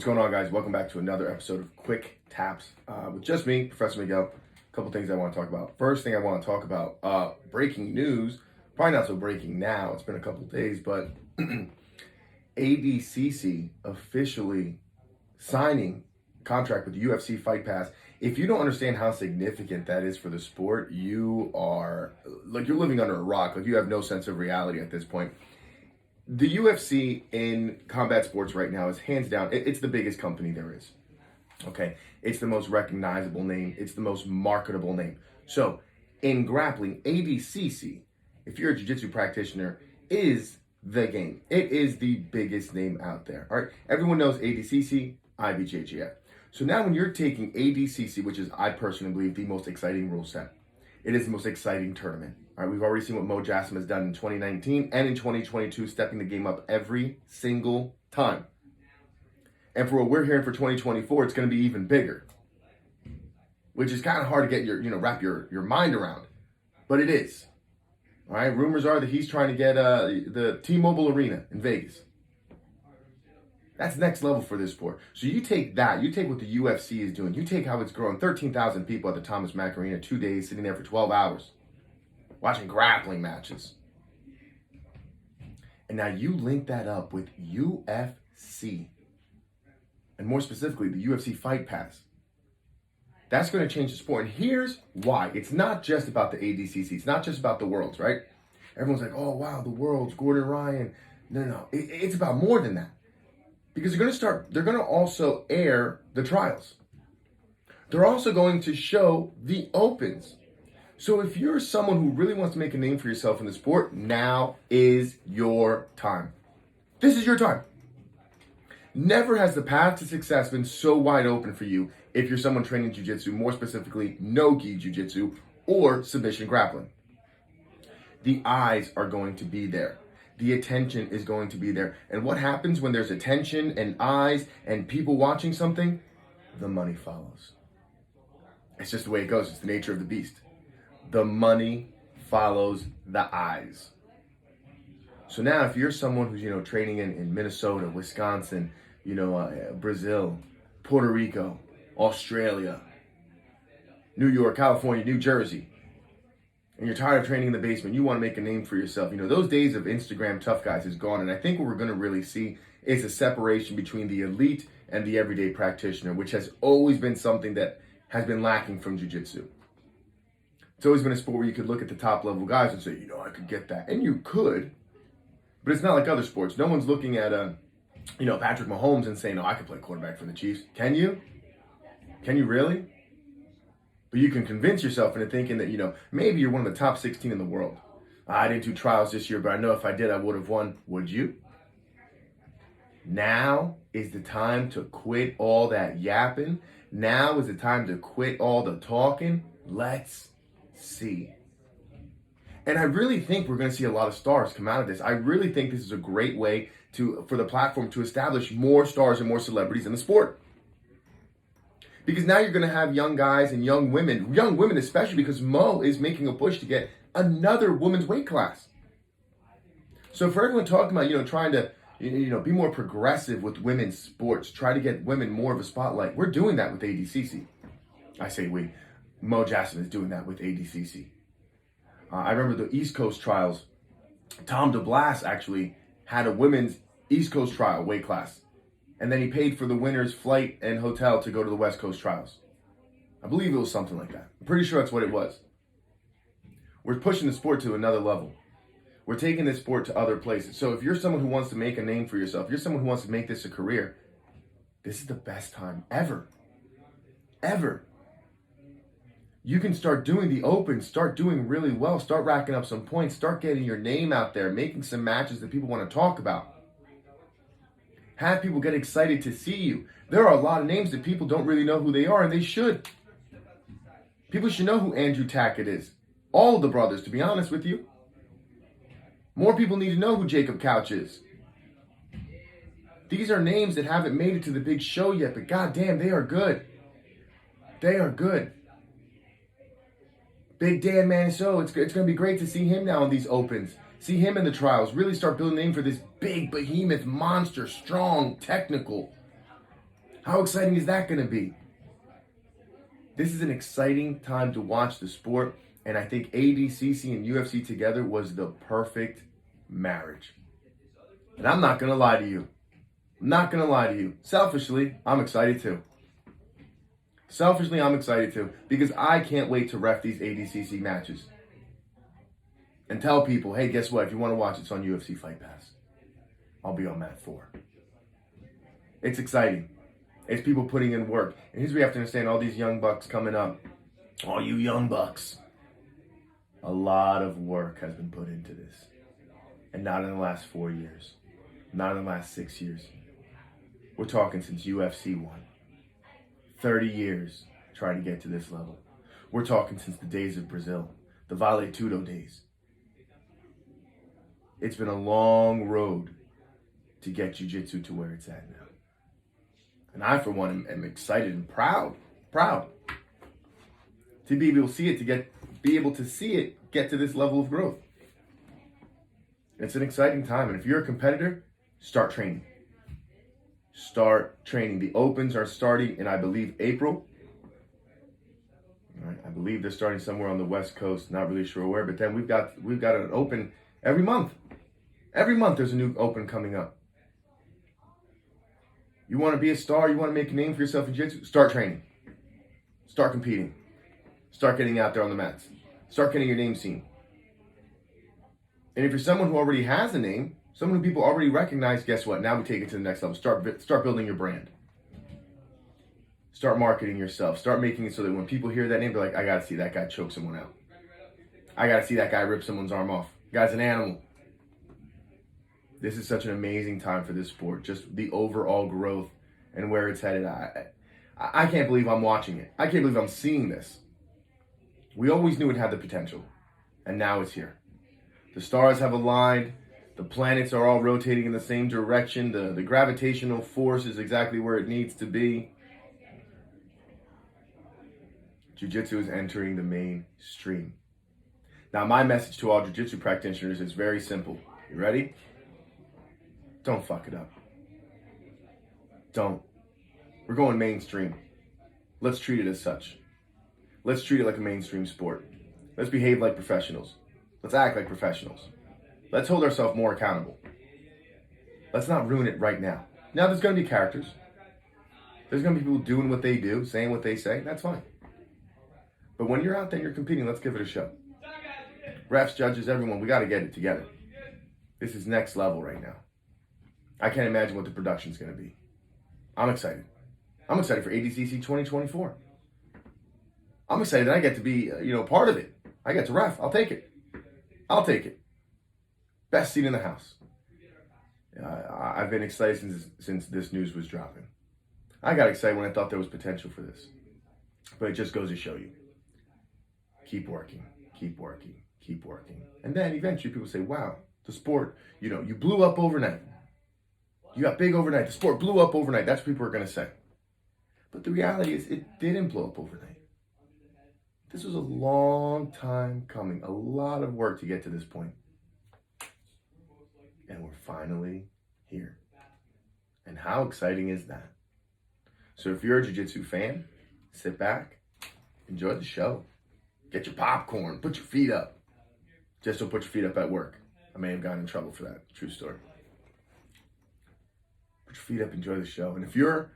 What's going on, guys? Welcome back to another episode of Quick Taps with just me, Professor Miguel. A couple things I want to talk about. First thing I want to talk about, breaking news. Probably not so breaking now. It's been a couple days, but ADCC officially signing contract with the UFC Fightpass. If you don't understand how significant that is for the sport, you are you're living under a rock. You have no sense of reality at this point. The UFC in combat sports right now is hands down, it's the biggest company there is. Okay, it's the most recognizable name. It's the most marketable name. So in grappling, ADCC, if you're a jiu-jitsu practitioner, is the game. It is the biggest name out there. All right, everyone knows ADCC, IBJJF. So now when you're taking ADCC, which is, I personally believe, the most exciting rule set, it is the most exciting tournament. All right, we've already seen what Mo Jassim has done in 2019 and in 2022, stepping the game up every single time. And for what we're hearing for 2024, it's going to be even bigger, which is kind of hard to get wrap your mind around, but it is. All right, rumors are that he's trying to get the T-Mobile Arena in Vegas. That's next level for this sport. So you take that, you take what the UFC is doing, you take how it's growing, 13,000 people at the Thomas Mack Arena, 2 days, sitting there for 12 hours, watching grappling matches. And now you link that up with UFC, and more specifically, the UFC Fight Pass. That's going to change the sport. And here's why. It's not just about the ADCC. It's not just about the Worlds, right? Everyone's like, oh, wow, the Worlds, Gordon Ryan. No. It's about more than that. Because they're going to also air the trials. They're also going to show the opens. So if you're someone who really wants to make a name for yourself in the sport, now is your time. This is your time. Never has the path to success been so wide open for you if you're someone training jiu-jitsu, more specifically no-gi jiu-jitsu or submission grappling. The eyes are going to be there. The attention is going to be there. And what happens when there's attention and eyes and people watching something? The money follows. It's just the way it goes. It's the nature of the beast. The money follows the eyes. So now if you're someone who's, training in Minnesota, Wisconsin, Brazil, Puerto Rico, Australia, New York, California, New Jersey, and you're tired of training in the basement, you want to make a name for yourself. Those days of Instagram tough guys is gone. And I think what we're going to really see is a separation between the elite and the everyday practitioner, which has always been something that has been lacking from jiu-jitsu. It's always been a sport where you could look at the top level guys and say, I could get that. And you could, but it's not like other sports. No one's looking at, Patrick Mahomes and saying, I could play quarterback for the Chiefs. Can you? Can you really? But you can convince yourself into thinking that, maybe you're one of the top 16 in the world. I didn't do trials this year, but I know if I did, I would have won. Would you? Now is the time to quit all that yapping. Now is the time to quit all the talking. Let's see. And I really think we're going to see a lot of stars come out of this. I really think this is a great way for the platform to establish more stars and more celebrities in the sport. Because now you're going to have young guys and young women especially, because Mo is making a push to get another women's weight class. So for everyone talking about, trying to, be more progressive with women's sports, try to get women more of a spotlight, we're doing that with ADCC. I say we. Mo Jassim is doing that with ADCC. I remember the East Coast trials. Tom DeBlas actually had a women's East Coast trial weight class. And then he paid for the winner's flight and hotel to go to the West Coast trials. I believe it was something like that. I'm pretty sure that's what it was. We're pushing the sport to another level. We're taking this sport to other places. So if you're someone who wants to make a name for yourself, if you're someone who wants to make this a career, this is the best time ever. Ever. You can start doing the open, start doing really well, start racking up some points, start getting your name out there, making some matches that people want to talk about. Have people get excited to see you. There are a lot of names that people don't really know who they are, and they should. People should know who Andrew Tackett is. All of the brothers, to be honest with you. More people need to know who Jacob Couch is. These are names that haven't made it to the big show yet, but goddamn, they are good. They are good. Big Dan Maniso, it's going to be great to see him now in these opens. See him in the trials. Really start building a name for this big behemoth monster, strong, technical. How exciting is that going to be? This is an exciting time to watch the sport, and I think ADCC and UFC together was the perfect marriage. And I'm not going to lie to you. I'm not going to lie to you. Selfishly, I'm excited too. Selfishly, I'm excited too, because I can't wait to ref these ADCC matches. And tell people, hey, guess what? If you want to watch, it's on UFC Fight Pass. I'll be on mat 4. It's exciting. It's people putting in work. And here's what you have to understand, all these young bucks coming up. All you young bucks. A lot of work has been put into this. And not in the last 4 years. Not in the last 6 years. We're talking since UFC 1. 30 years trying to get to this level. We're talking since the days of Brazil. The Vale Tudo days. It's been a long road to get jiu-jitsu to where it's at now. And I, for one, am excited and proud to be able to see it, get to this level of growth. It's an exciting time. And if you're a competitor, start training. Start training. The Opens are starting in, I believe, April. All right, I believe they're starting somewhere on the West Coast. Not really sure where, but then we've got an Open every month. Every month there's a new Open coming up. You want to be a star, you want to make a name for yourself in jiu-jitsu, start training. Start competing. Start getting out there on the mats. Start getting your name seen. And if you're someone who already has a name, someone who people already recognize, guess what? Now we take it to the next level. Start building your brand. Start marketing yourself. Start making it so that when people hear that name, they're like, I got to see that guy choke someone out. I got to see that guy rip someone's arm off. The guy's an animal. This is such an amazing time for this sport. Just the overall growth and where it's headed. I can't believe I'm watching it. I can't believe I'm seeing this. We always knew it had the potential. And now it's here. The stars have aligned. The planets are all rotating in the same direction. The gravitational force is exactly where it needs to be. Jiu-jitsu is entering the mainstream. Now, my message to all jiu-jitsu practitioners is very simple. You ready? Don't fuck it up. Don't. We're going mainstream. Let's treat it as such. Let's treat it like a mainstream sport. Let's behave like professionals. Let's act like professionals. Let's hold ourselves more accountable. Let's not ruin it right now. Now, there's going to be characters. There's going to be people doing what they do, saying what they say. That's fine. But when you're out there and you're competing, let's give it a show. Refs, judges, everyone, we got to get it together. This is next level right now. I can't imagine what the production's going to be. I'm excited. I'm excited for ADCC 2024. I'm excited that I get to be, part of it. I get to ref. I'll take it. I'll take it. Best seat in the house. I've been excited since this news was dropping. I got excited when I thought there was potential for this. But it just goes to show you. Keep working. Keep working. Keep working. And then eventually people say, wow, the sport, you blew up overnight. You got big overnight. The sport blew up overnight. That's what people are going to say. But the reality is it didn't blow up overnight. This was a long time coming. A lot of work to get to this point. And we're finally here. And how exciting is that? So if you're a jiu-jitsu fan, sit back, enjoy the show. Get your popcorn, put your feet up. Just don't put your feet up at work. I may have gotten in trouble for that. True story. Put your feet up, enjoy the show. And if you're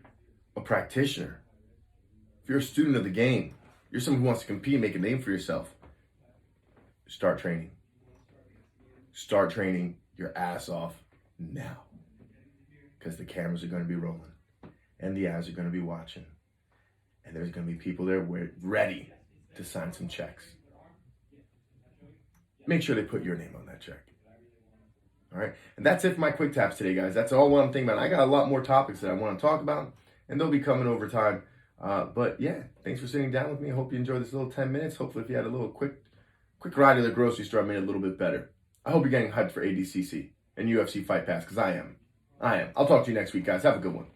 a practitioner, if you're a student of the game, you're someone who wants to compete and make a name for yourself, start training. Start training your ass off now. Because the cameras are going to be rolling. And the eyes are going to be watching. And there's going to be people there ready to sign some checks. Make sure they put your name on that check. All right. And that's it for my quick taps today, guys. That's all what I'm thinking about. I got a lot more topics that I want to talk about, and they'll be coming over time. But yeah, thanks for sitting down with me. I hope you enjoyed this little 10 minutes. Hopefully if you had a little quick ride to the grocery store, I made it a little bit better. I hope you're getting hyped for ADCC and UFC Fight Pass, because I am. I'll talk to you next week, guys. Have a good one.